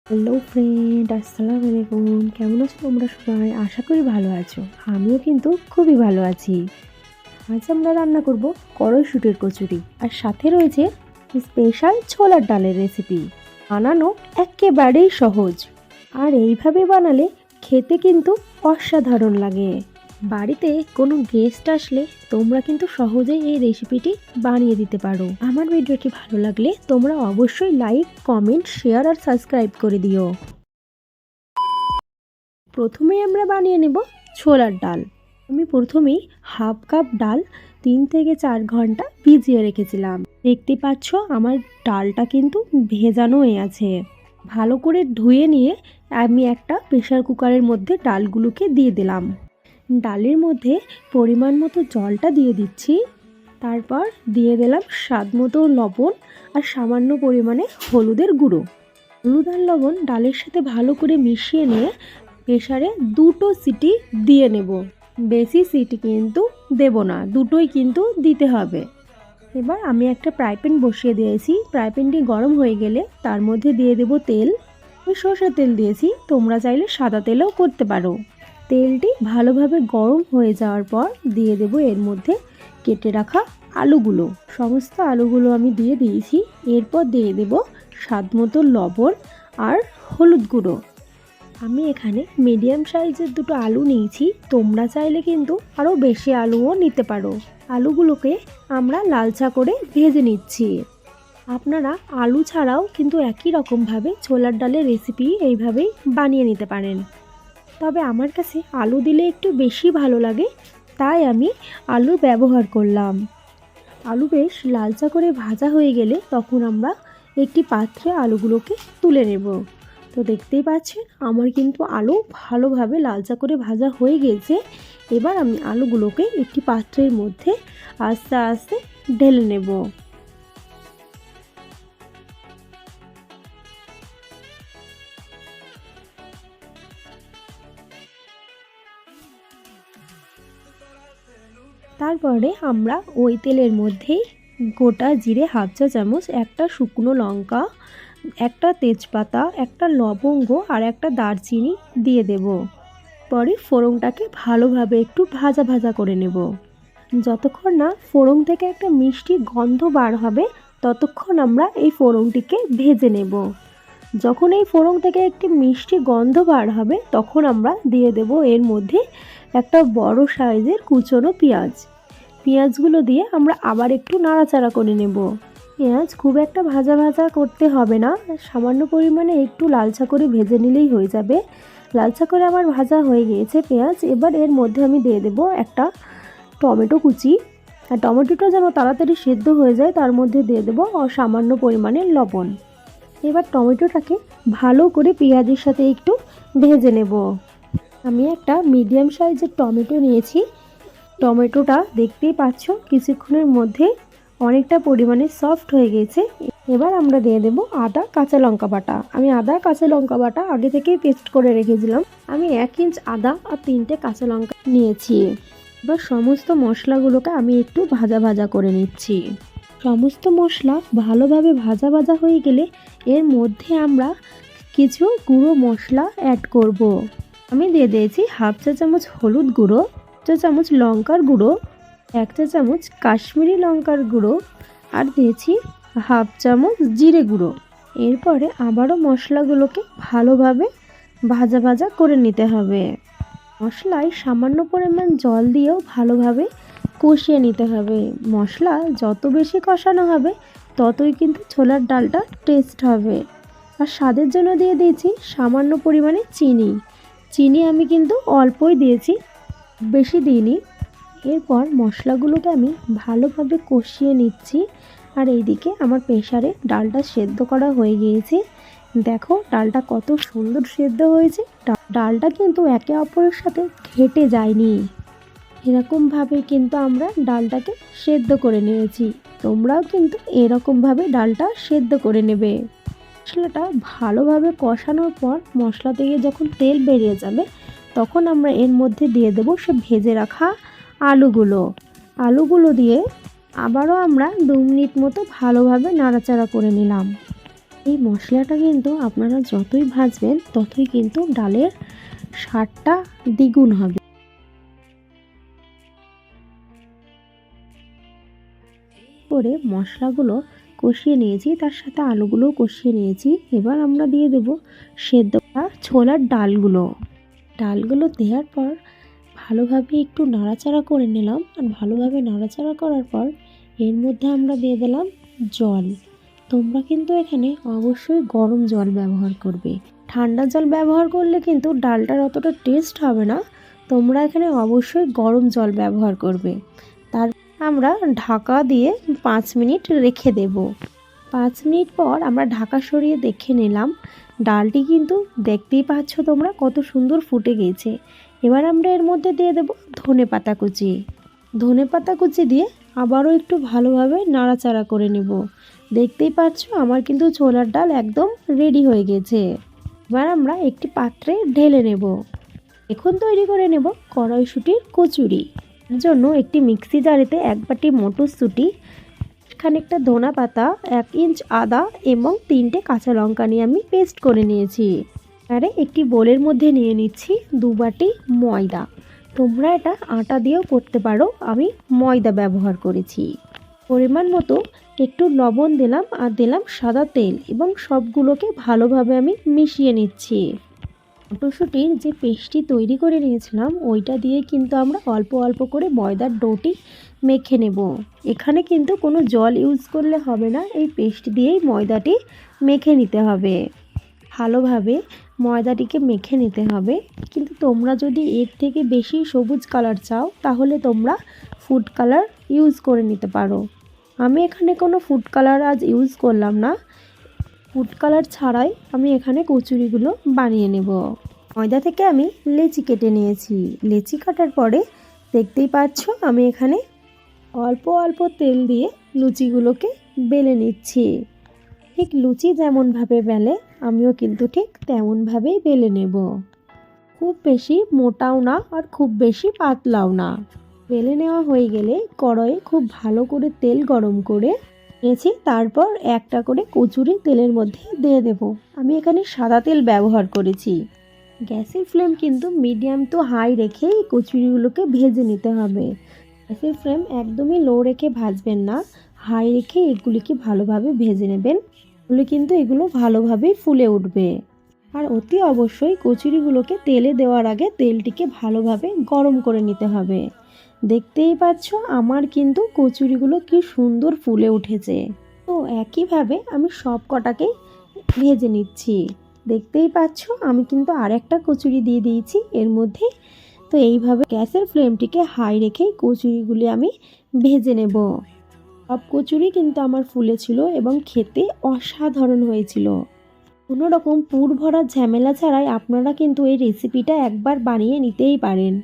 Hello friend, আসসালামু আলাইকুম। কেমন আছো তোমরা সবাই? আশা করি ভালো আছো। আমিও কিন্তু খুবই ভালো আছি। আজ আমরা রান্না করব কড়াইশুঁটির কচুরি, আর সাথে রয়েছে স্পেশাল ছোলার ডালের রেসিপি। বানানো একেবারেই সহজ, আর এইভাবে বানালে খেতে কিন্তু অসাধারণ লাগে। বাড়িতে কোনো গেস্ট আসলে তোমরা কিন্তু সহজেই এই রেসিপিটি বানিয়ে দিতে পারো। আমার ভিডিওটি ভালো লাগলে তোমরা অবশ্যই লাইক, কমেন্ট, শেয়ার আর সাবস্ক্রাইব করে দিও। প্রথমেই আমরা বানিয়ে নেব ছোলার ডাল। আমি প্রথমেই হাফ কাপ ডাল 3 থেকে 4 ঘন্টা ভিজিয়ে রেখেছিলাম। দেখতে পাচ্ছ আমার ডালটা কিন্তু ভেজানো হয়ে আছে। ভালো করে ধুয়ে নিয়ে আমি একটা প্রেসার কুকারের মধ্যে ডালগুলোকে দিয়ে দিলাম। ডালের মধ্যে পরিমাণ মতো জলটা দিয়ে দিচ্ছি। তারপর দিয়ে দিলাম স্বাদ মতো লবণ আর সামান্য পরিমাণে হলুদের গুঁড়ো। হলুদ আর লবণ ডালের সাথে ভালো করে মিশিয়ে নিয়ে প্রেসারে 2টো সিটি দিয়ে নেব। বেশি সিটি কিন্তু দেব না, দুটোই কিন্তু দিতে হবে। এবার আমি একটা ফ্রাই প্যান বসিয়ে দিয়েছি। ফ্রাই প্যানটি গরম হয়ে গেলে তার মধ্যে দিয়ে দেব তেল। আমি সরষের তেল দিয়েছি, তোমরা চাইলে সাদা তেলেও করতে পারো। তেলটি ভালোভাবে গরম হয়ে যাওয়ার পর দিয়ে দেব এর মধ্যে কেটে রাখা আলুগুলো। সমস্ত আলুগুলো আমি দিয়ে দিয়েছি। এরপর দিয়ে দেব স্বাদ মতো লবণ আর হলুদ গুঁড়ো। আমি এখানে মিডিয়াম সাইজের 2টো আলু নিয়েছি, তোমরা চাইলে কিন্তু আরও বেশি আলুও নিতে পারো। আলুগুলোকে আমরা লালচা করে ভেজে নিচ্ছি। আপনারা আলু ছাড়াও কিন্তু একই রকমভাবে ছোলার ডালের রেসিপি এইভাবেই বানিয়ে নিতে পারেন। তবে আমার কাছে আলু দিলে একটু বেশি ভালো লাগে, তাই আমি আলু ব্যবহার করলাম। আলু বেশ লালচা করে ভাজা হয়ে গেলে তখন আমরা একটি পাত্রে আলুগুলোকে তুলে নেব। তো দেখতেই পাচ্ছেন আমার কিন্তু আলু ভালোভাবে লালচা করে ভাজা হয়ে গেছে। এবার আমি আলুগুলোকে একটি পাত্রের মধ্যে আস্তে আস্তে ঢেলে নেব। তারপরে আমরা ওই তেলের মধ্যেই গোটা জিরে হাফ চা চামচ, একটা শুকনো লঙ্কা, একটা তেজপাতা, একটা লবঙ্গ আর একটা দারচিনি দিয়ে দেব। পরে ফোড়নটাকে ভালোভাবে একটু ভাজা ভাজা করে নেব। যতক্ষণ না ফোড়ন থেকে একটা মিষ্টি গন্ধ বার হবে ততক্ষণ আমরা এই ফোড়নটিকে ভেজে নেব। যখন এই ফোড়ন থেকে একটি মিষ্টি গন্ধ বার হবে তখন আমরা দিয়ে দেব এর মধ্যে একটা বড় সাইজের কুচনো পেঁয়াজ। পেঁয়াজগুলো দিয়ে আমরা আবার একটু নাড়াচাড়া করে নেব। পেঁয়াজ খুব একটা ভাজা ভাজা করতে হবে না, সামান্য পরিমাণে একটু লালচা করে ভেজে নিলেই হয়ে যাবে। লালচা করে আমার ভাজা হয়ে গিয়েছে পেঁয়াজ। এবার এর মধ্যে আমি দিয়ে দেব একটা টমেটো কুচি। আর টমেটোটা যেন তাড়াতাড়ি সেদ্ধ হয়ে যায় তার মধ্যে দিয়ে দেব সামান্য পরিমাণে লবণ। এবার টমেটোটাকে ভালো করে পেঁয়াজের সাথে একটু ভেজে নেব। আমি একটা মিডিয়াম সাইজের টমেটো নিয়েছি। টমেটোটা দেখতেই পাচ্ছ কিছুক্ষণের মধ্যে অনেকটা পরিমাণে সফট হয়ে গেছে। এবার আমরা দিয়ে দেব আদা কাঁচা লঙ্কা বাটা। আমি আদা কাঁচা লঙ্কা বাটা আগে থেকেই পেস্ট করে রেখেছিলাম। আমি 1 ইঞ্চ আদা আর 3টে কাঁচা লঙ্কা নিয়েছি। এবার সমস্ত মশলাগুলোকে আমি একটু ভাজা ভাজা করে নিচ্ছি। সমস্ত মশলা ভালোভাবে ভাজা ভাজা হয়ে গেলে এর মধ্যে আমরা কিছু গুঁড়ো মশলা অ্যাড করব। আমি দিয়ে দিয়েছি হাফ চা চামচ হলুদ গুঁড়ো, চা চামচ লঙ্কার গুঁড়ো, 1 চা চামচ কাশ্মীরি লঙ্কার গুঁড়ো আর দিয়েছি হাফ চামচ জিরে গুঁড়ো। এরপরে আবারও মশলাগুলোকে ভালোভাবে ভাজা ভাজা করে নিতে হবে। মশলায় সামান্য পরিমাণ জল দিয়েও ভালোভাবে কষিয়ে নিতে হবে। মশলা যত বেশি কষানো হবে ততই কিন্তু ছোলার ডালটা টেস্ট হবে। আর স্বাদের জন্য দিয়ে দিয়েছি সামান্য পরিমাণে চিনি। চিনি আমি কিন্তু অল্পই দিয়েছি, বেশি দিইনি। এরপর মশলাগুলোকে আমি ভালোভাবে কষিয়ে নিচ্ছি। আর এইদিকে আমার প্রেসারে ডালটা সেদ্ধ করা হয়ে গিয়েছে। দেখো ডালটা কত সুন্দর সেদ্ধ হয়েছে। ডালটা কিন্তু একে অপরের সাথে ঘেটে যায়নি। এরকমভাবে কিন্তু আমরা ডালটাকে সেদ্ধ করে নিয়েছি। তোমরাও কিন্তু এরকমভাবে ডালটা সেদ্ধ করে নেবে। মশলাটা ভালোভাবে কষানোর পর মশলা থেকে যখন তেল বেরিয়ে যাবে তখন আমরা এর মধ্যে দিয়ে দেব সে ভেজে রাখা আলুগুলো দিয়ে আবারও আমরা 2 মিনিট মতো ভালোভাবে নাড়াচাড়া করে নিলাম। এই মশলাটা কিন্তু আপনারা যতই ভাজবেন ততই কিন্তু ডালের স্বাদটা দ্বিগুণ হবে। করে মশলাগুলো কষিয়ে নিয়েছি, তার সাথে আলুগুলোও কষিয়ে নিয়েছি। এবার আমরা দিয়ে দেব সেদ্ধ করা ছোলার ডালগুলো। ডালগুলো দেওয়ার পর ভালোভাবে একটু নাড়াচাড়া করে নিলাম। আর ভালোভাবে নাড়াচাড়া করার পর এর মধ্যে আমরা দিয়ে দিলাম জল। তোমরা কিন্তু এখানে অবশ্যই গরম জল ব্যবহার করবে। ঠান্ডা জল ব্যবহার করলে কিন্তু ডালটার অতটা টেস্ট হবে না। তোমরা এখানে অবশ্যই গরম জল ব্যবহার করবে। তার আমরা ঢাকা দিয়ে 5 মিনিট রেখে দেব। 5 মিনিট পর আমরা ঢাকা সরিয়ে দেখে নিলাম। ডালটি কিন্তু দেখতেই পাচ্ছ তোমরা কত সুন্দর ফুটে গিয়েছে। এবার আমরা এর মধ্যে দিয়ে দেব ধনেপাতা কুচি। ধনেপাতা কুচি দিয়ে আবারও একটু ভালোভাবে নাড়াচাড়া করে নেব। দেখতেই পাচ্ছ আমার কিন্তু ছোলার ডাল একদম রেডি হয়ে গেছে। এবার আমরা একটি পাত্রে ঢেলে নেব। এখন তৈরি করে নেব কড়াইশুঁটির কচুরি। এর জন্য একটি মিক্সি জারেতে 1 বাটি মটরশুঁটি, খানিকটা ধনা পাতা, 1 ইঞ্চ আদা এবং 3টে কাঁচা লঙ্কা নিয়ে আমি পেস্ট করে নিয়েছি। আর একটি বোলের মধ্যে নিয়ে নিচ্ছি 2 বাটি ময়দা। তোমরা এটা আটা দিয়েও করতে পারো, আমি ময়দা ব্যবহার করেছি। পরিমাণ মতো একটু লবণ দিলাম আর দিলাম সাদা তেল এবং সবগুলোকে ভালোভাবে আমি মিশিয়ে নিচ্ছি। মটরশুঁটির যে পেস্টটি তৈরি করে নিয়েছিলাম ওইটা দিয়ে কিন্তু আমরা অল্প অল্প করে ময়দার ডোটি মেখে নেব। এখানে কিন্তু কোনো জল ইউজ করলে হবে না, এই পেস্ট দিয়েই ময়দাটি মেখে নিতে হবে। ভালোভাবে ময়দাটিকে মেখে নিতে হবে। কিন্তু তোমরা যদি এর থেকে বেশি সবুজ কালার চাও তাহলে তোমরা ফুড কালার ইউজ করে নিতে পারো। আমি এখানে কোনো ফুড কালার আজ ইউজ করলাম না। ফুড কালার ছাড়াই আমি এখানে কচুরিগুলো বানিয়ে নেব। ময়দা থেকে আমি লেচি কেটে নিয়েছি। লেচি কাটার পরে দেখতেই পাচ্ছ আমি এখানে অল্প অল্প তেল দিয়ে লুচিগুলোকে বেলে নিচ্ছি। ঠিক লুচি যেমনভাবে বেলে আমিও কিন্তু ঠিক তেমনভাবেই বেলে নেব। খুব বেশি মোটাও না আর খুব বেশি পাতলাও না। বেলে নেওয়া হয়ে গেলে কড়াইয়ে খুব ভালো করে তেল গরম করে নিয়েছি। তারপর একটা করে কচুরি তেলের মধ্যে দিয়ে দেব। আমি এখানে সাদা তেল ব্যবহার করেছি। গ্যাসের ফ্লেম কিন্তু মিডিয়াম টু হাই রেখে এই কচুরিগুলোকে ভেজে নিতে হবে। গ্যাসের ফ্লেম একদমই লো রেখে ভাজবেন না, হাই রেখে এগুলিকে ভালোভাবে ভেজে নেবেন। তাহলে কিন্তু এগুলো ভালোভাবেই ফুলে উঠবে। আর অতি অবশ্যই কচুরিগুলোকে তেলে দেওয়ার আগে তেলটিকে ভালোভাবে গরম করে নিতে হবে। দেখতেই পাচ্ছ আমার কিন্তু কচুরিগুলো কি সুন্দর ফুলে উঠেছে। তো একইভাবে আমি সব কটাকেই ভেজে নিচ্ছি। দেখতেই পাচ্ছ আমি কিন্তু আরেকটা কচুরি দিয়ে দিয়েছি এর মধ্যে। তো এইভাবে গ্যাসের ফ্লেমটিকে হাই রেখেই কচুরিগুলি আমি ভেজে নেব। সব কচুরি কিন্তু আমার ফুলেছিল এবং খেতে অসাধারণ হয়েছিল। কোনো রকম পুর ভরার ঝামেলা ছাড়াই আপনারা কিন্তু এই রেসিপিটা একবার বানিয়ে নিতেই পারেন।